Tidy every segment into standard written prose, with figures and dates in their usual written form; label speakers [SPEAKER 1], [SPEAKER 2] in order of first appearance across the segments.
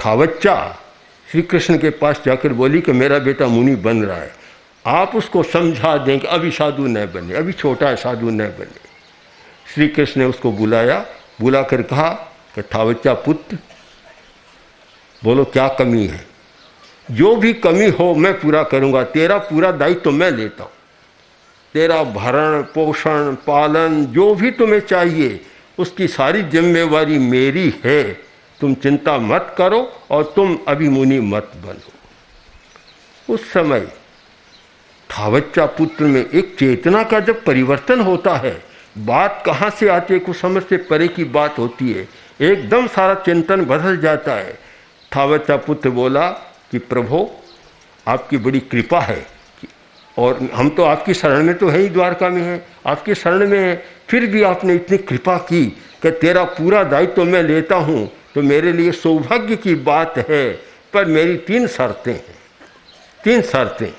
[SPEAKER 1] ठावच्चा श्री कृष्ण के पास जाकर बोली कि मेरा बेटा मुनि बन रहा है, आप उसको समझा दें कि अभी साधु न बने, अभी छोटा है, साधु न बने। श्री कृष्ण ने उसको बुलाया, बुलाकर कहा कि ठावच्चा पुत्र, बोलो क्या कमी है, जो भी कमी हो मैं पूरा करूँगा, तेरा पूरा दायित्व तो मैं लेता हूँ, तेरा भरण पोषण पालन जो भी तुम्हें चाहिए उसकी सारी जिम्मेवारी मेरी है, तुम चिंता मत करो और तुम अभी मुनि मत बनो। उस समय ठावच्चा पुत्र में एक चेतना का जब परिवर्तन होता है, बात कहाँ से आती है, कुछ समझ से परे की बात होती है, एकदम सारा चिंतन बदल जाता है। ठावच्चा पुत्र बोला कि प्रभु आपकी बड़ी कृपा है और हम तो आपकी शरण में तो है ही, द्वारका में है, आपकी शरण में है, फिर भी आपने इतनी कृपा की कि तेरा पूरा दायित्व तो मैं लेता हूँ, तो मेरे लिए सौभाग्य की बात है, पर मेरी 3 शर्तें हैं, 3 शर्तें,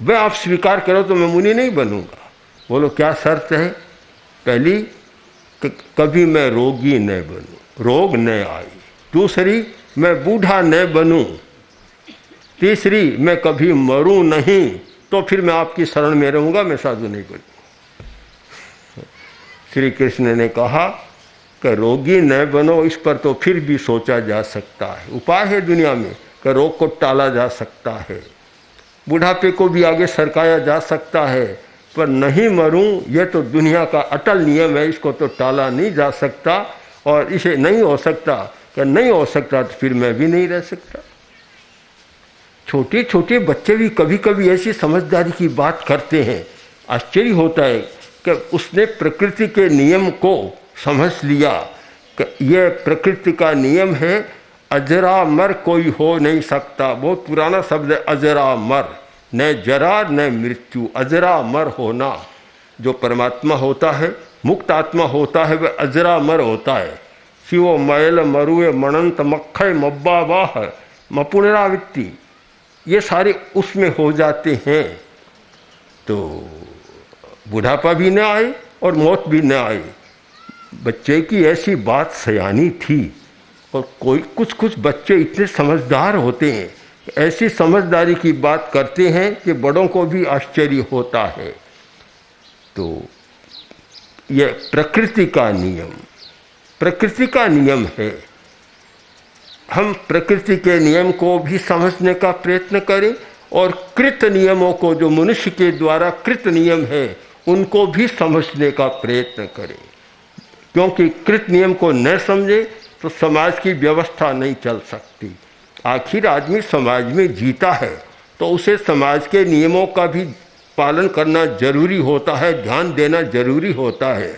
[SPEAKER 1] वह आप स्वीकार करो तो मैं मुनि नहीं बनूंगा। बोलो क्या शर्त है? पहली कि कभी मैं रोगी न बनूं, रोग न आए। दूसरी, मैं बूढ़ा न बनूं। तीसरी, मैं कभी मरूं नहीं, तो फिर मैं आपकी शरण में रहूंगा, मैं साधु नहीं बनूं। श्री कृष्ण ने कहा कि रोगी न बनो, इस पर तो फिर भी सोचा जा सकता है, उपाय है दुनिया में कि रोग को टाला जा सकता है, बुढ़ापे को भी आगे सरकाया जा सकता है, पर नहीं मरूं यह तो दुनिया का अटल नियम है, इसको तो टाला नहीं जा सकता, और इसे नहीं हो सकता कि नहीं हो सकता तो फिर मैं भी नहीं रह सकता। छोटे छोटे बच्चे भी कभी कभी ऐसी समझदारी की बात करते हैं, आश्चर्य होता है कि उसने प्रकृति के नियम को समझ लिया कि यह प्रकृति का नियम है, अजरामर कोई हो नहीं सकता। बहुत पुराना शब्द है अजरामर, न जरा न मृत्यु, अजरामर होना। जो परमात्मा होता है, मुक्त आत्मा होता है, वह अजरामर होता है। शिवो मैल मरुए मणंत मक्खय मब्बा वाह मपुनरावृत्ति, ये सारे उसमें हो जाते हैं, तो बुढ़ापा भी न आए और मौत भी न आए। बच्चे की ऐसी बात सयानी थी, और कोई कुछ बच्चे इतने समझदार होते हैं, ऐसी समझदारी की बात करते हैं कि बड़ों को भी आश्चर्य होता है। तो यह प्रकृति का नियम, प्रकृति का नियम है। हम प्रकृति के नियम को भी समझने का प्रयत्न करें, और कृत नियमों को, जो मनुष्य के द्वारा कृत नियम है, उनको भी समझने का प्रयत्न करें, क्योंकि कृत नियम को न समझे तो समाज की व्यवस्था नहीं चल सकती। आखिर आदमी समाज में जीता है तो उसे समाज के नियमों का भी पालन करना जरूरी होता है, ध्यान देना जरूरी होता है।